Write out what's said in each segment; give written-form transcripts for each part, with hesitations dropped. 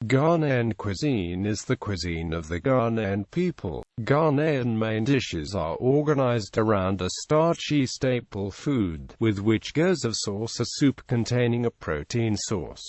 Ghanaian cuisine is the cuisine of the Ghanaian people. Ghanaian main dishes are organized around a starchy staple food, with which goes a sauce, a soup containing a protein source.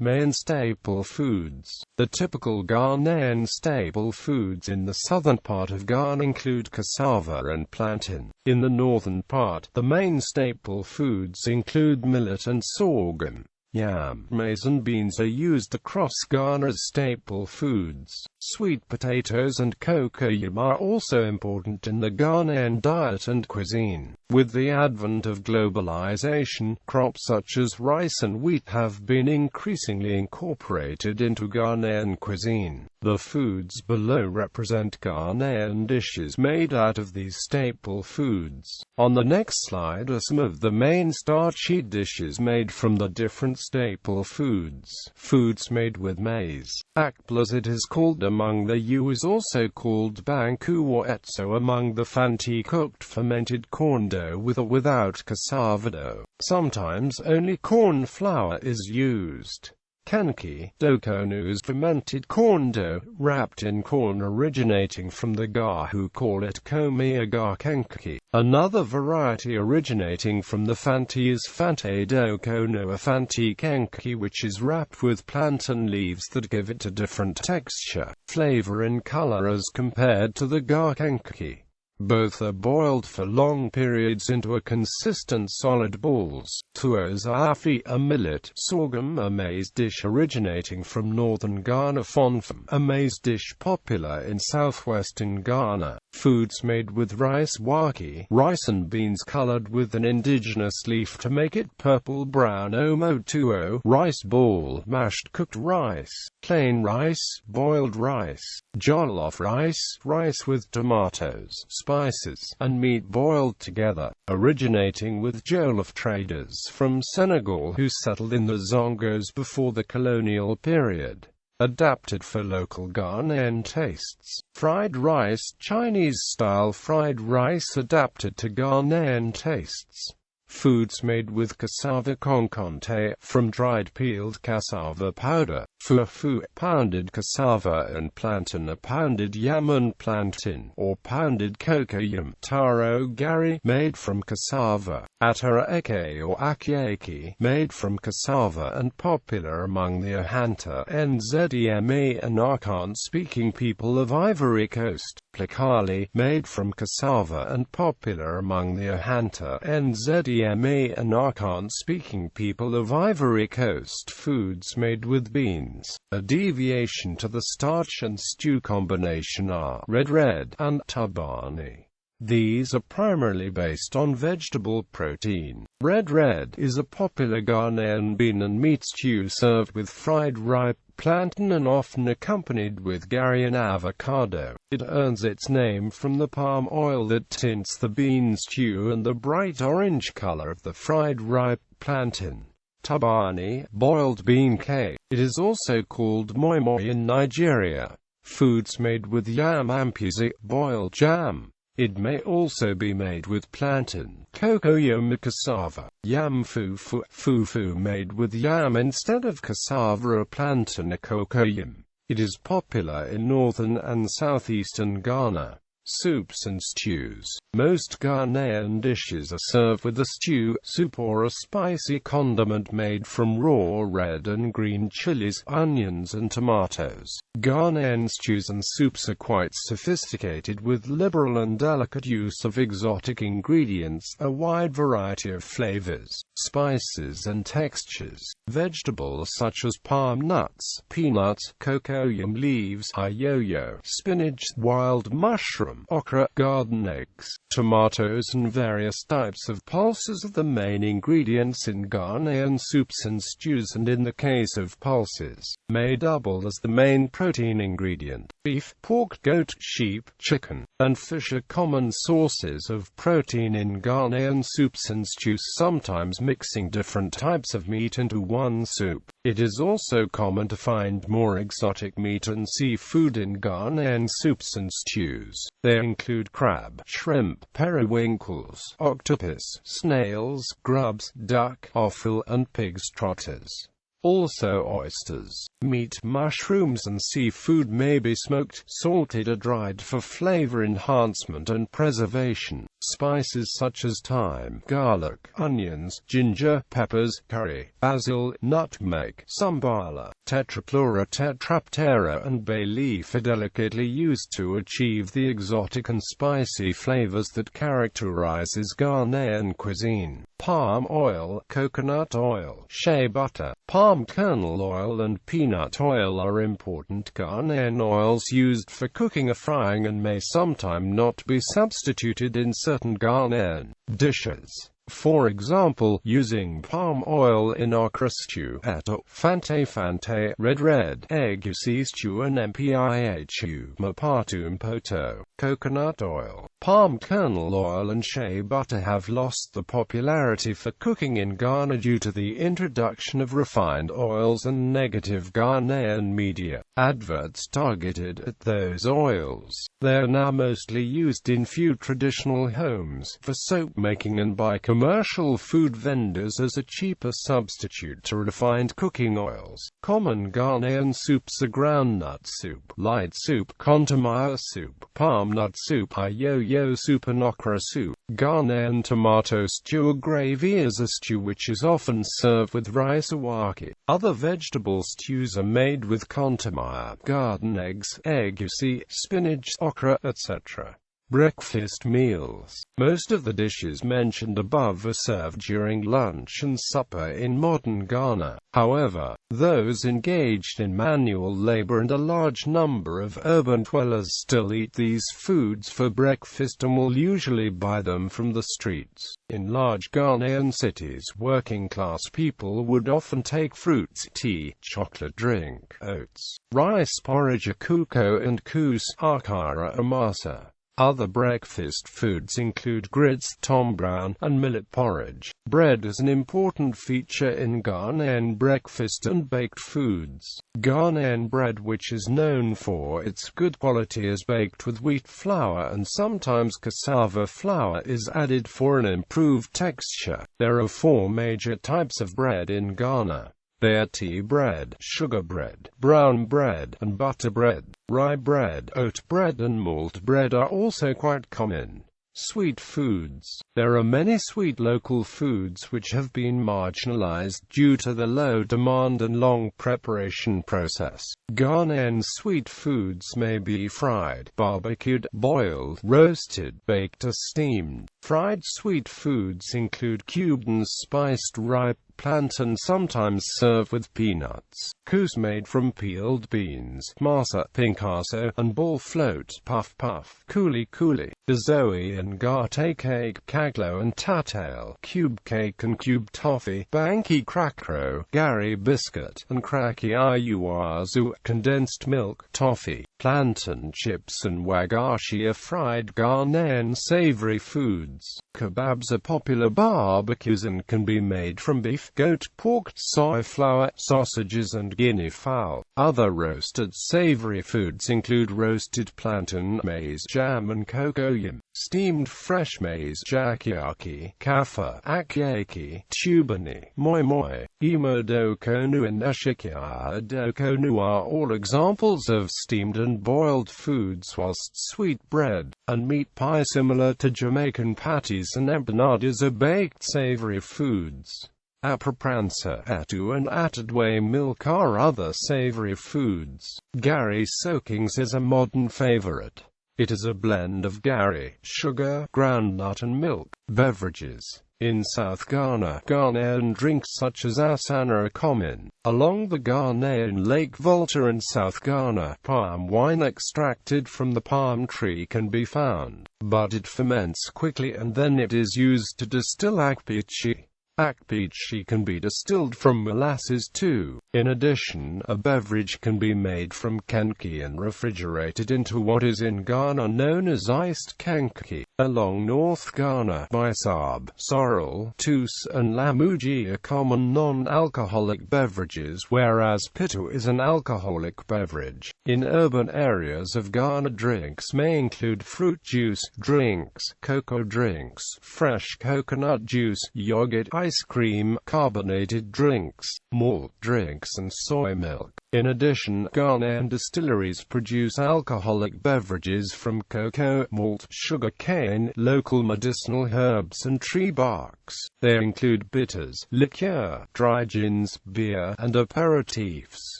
Main staple foods. The typical Ghanaian staple foods in the southern part of Ghana include cassava and plantain. In the northern part, the main staple foods include millet and sorghum. Yam, maize and beans are used across Ghana as staple foods. Sweet potatoes and cocoyam are also important in the Ghanaian diet and cuisine. With the advent of globalization, crops such as rice and wheat have been increasingly incorporated into Ghanaian cuisine. The foods below represent Ghanaian dishes made out of these staple foods. On the next slide are some of the main starchy dishes made from the different staple foods. Foods made with maize. Akpla, as it is called among the Yu, is also called banku or etso among the Fanti. Cooked fermented corn dough with or without cassava dough. Sometimes only corn flour is used. Kanki, dokonu, is fermented corn dough, wrapped in corn originating from the Ga, who call it komia ga kenki. Another variety originating from the Fanti is Fante dokonu, a Fanti kenki, which is wrapped with plantain leaves that give it a different texture, flavor and color as compared to the Ga kenki. Both are boiled for long periods into a consistent solid balls. Tuos afi, a millet, sorghum, a maize dish originating from northern Ghana. Fonfam, a maize dish popular in southwestern Ghana. Foods made with rice. Waki, rice and beans colored with an indigenous leaf to make it purple-brown. Omotuo, rice ball, mashed cooked rice. Plain rice, boiled rice. Jollof rice, rice with tomatoes, spices, and meat boiled together, originating with Jollof traders from Senegal who settled in the Zongos before the colonial period. Adapted for local Ghanaian tastes. Fried rice, Chinese-style fried rice adapted to Ghanaian tastes. Foods made with cassava conconte, from dried peeled cassava powder. Fufu, pounded cassava and plantain. A pounded yam and plantain, or pounded cocoyam. Taro gari, made from cassava. Atara eke or akiaki, made from cassava and popular among the Ahanta, Nzema and Akan-speaking people of Ivory Coast. Plakali, made from cassava and popular among the Ahanta, Nzema and Akan-speaking people of Ivory Coast. Foods made with beans. A deviation to the starch and stew combination are red and tabani. These are primarily based on vegetable protein. Red is a popular Ghanaian bean and meat stew served with fried ripe plantain and often accompanied with gari and avocado. It earns its name from the palm oil that tints the bean stew and the bright orange color of the fried ripe plantain. Tabani, boiled bean cake. It is also called moi moi in Nigeria. Foods made with yam ampuzi, boiled jam. It may also be made with plantain, cocoyam and cassava. Yam fufu made with yam instead of cassava or plantain or cocoyam. It is popular in northern and southeastern Ghana. Soups and stews. Most Ghanaian dishes are served with a stew, soup or a spicy condiment made from raw red and green chilies, onions and tomatoes. Ghanaian stews and soups are quite sophisticated with liberal and delicate use of exotic ingredients, a wide variety of flavors, spices and textures. Vegetables such as palm nuts, peanuts, cocoyam leaves, ayoyo, spinach, wild mushroom, okra, garden eggs, tomatoes and various types of pulses are the main ingredients in Ghanaian soups and stews, and in the case of pulses, may double as the main protein ingredient. Beef, pork, goat, sheep, chicken, and fish are common sources of protein in Ghanaian soups and stews, sometimes mixing different types of meat into one soup. It is also common to find more exotic meat and seafood in Ghanaian soups and stews. They include crab, shrimp, periwinkles, octopus, snails, grubs, duck, offal and pig's trotters. Also oysters, meat, mushrooms and seafood may be smoked, salted or dried for flavor enhancement and preservation. Spices such as thyme, garlic, onions, ginger, peppers, curry, basil, nutmeg, sambala, tetraflora, tetraptera and bay leaf are delicately used to achieve the exotic and spicy flavors that characterizes Ghanaian cuisine. Palm oil, coconut oil, shea butter, palm kernel oil and peanut oil are important Ghanaian oils used for cooking or frying and may sometimes not be substituted in certain Ghanaian dishes. For example, using palm oil in okra stew, ato, fante, red, egusi stew and mpihu, mapatu mpoto. Coconut oil, palm kernel oil and shea butter have lost the popularity for cooking in Ghana due to the introduction of refined oils and negative Ghanaian media adverts targeted at those oils. They are now mostly used in few traditional homes, for soap making and by commercial food vendors as a cheaper substitute to refined cooking oils. Common Ghanaian soups are groundnut soup, light soup, kontomire soup, palm nut soup, ayoyo soup and okra soup. Ghanaian tomato stew or gravy is a stew which is often served with rice or wake. Other vegetable stews are made with kontomire, garden eggs, egusi, spinach, okra, etc. Breakfast meals. Most of the dishes mentioned above are served during lunch and supper in modern Ghana. However, those engaged in manual labor and a large number of urban dwellers still eat these foods for breakfast and will usually buy them from the streets. In large Ghanaian cities, working-class people would often take fruits, tea, chocolate drink, oats, rice porridge, akuko and kus, akara amasa. Other breakfast foods include grits, tom brown, and millet porridge. Bread is an important feature in Ghanaian breakfast and baked foods. Ghanaian bread, which is known for its good quality, is baked with wheat flour and sometimes cassava flour is added for an improved texture. There are 4 major types of bread in Ghana. They are tea bread, sugar bread, brown bread, and butter bread. Rye bread, oat bread and malt bread are also quite common. Sweet foods. There are many sweet local foods which have been marginalized due to the low demand and long preparation process. Ghanaian sweet foods may be fried, barbecued, boiled, roasted, baked or steamed. Fried sweet foods include cubed and spiced ripe plantain, sometimes served with peanuts. Kus made from peeled beans, masa, pinkaso, and ball float, puff puff, kuli kuli, dazoe and gate cake, kaglo and tatale, cube cake and cube toffee, banki crackro, gari biscuit, and kraki ayuazu, condensed milk, toffee. Plantain chips and wagashi are fried Ghanaian savory foods. Kebabs are popular barbecues and can be made from beef, goat, pork, soy flour, sausages and guinea fowl. Other roasted savory foods include roasted plantain, maize jam and cocoyam, steamed fresh maize, jakiaki, kafa, akiaki, tubani, moi moi, imodokonu and ashikia dokonu are all examples of steamed and boiled foods, whilst sweet bread and meat pie, similar to Jamaican patties and empanadas, are baked savory foods. Apapransa, atu and atadwe milk are other savory foods. Gari soakings is a modern favorite. It is a blend of gari, sugar, groundnut and milk. Beverages. In South Ghana, Ghanaian drinks such as asana are common. Along the Ghanaian Lake Volta in South Ghana, palm wine extracted from the palm tree can be found, but it ferments quickly and then it is used to distill akpichi. Akpichi can be distilled from molasses too. In addition, a beverage can be made from kenki and refrigerated into what is in Ghana known as iced kenki. Along North Ghana, Bisab, Sorrel, Tus, and Lamuji are common non-alcoholic beverages, whereas Pitu is an alcoholic beverage. In urban areas of Ghana, drinks may include fruit juice drinks, cocoa drinks, fresh coconut juice, yogurt, ice cream, carbonated drinks, malt drinks and soy milk. In addition, Ghanaian distilleries produce alcoholic beverages from cocoa, malt, sugar cane, local medicinal herbs and tree barks. They include bitters, liqueur, dry gins, beer, and aperitifs.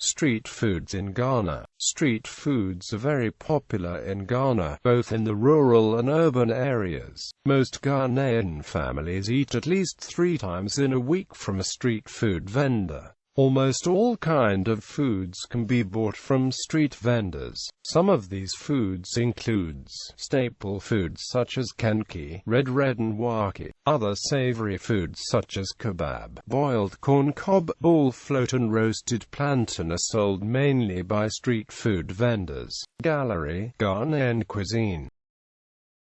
Street foods in Ghana. Street foods are very popular in Ghana, both in the rural and urban areas. Most Ghanaian families eat at least 3 times in a week from a street food vendor. Almost all kinds of foods can be bought from street vendors. Some of these foods includes staple foods such as kenki, red and wake. Other savory foods such as kebab, boiled corn cob, bull float and roasted plantain are sold mainly by street food vendors. Gallery, Ghanaian cuisine.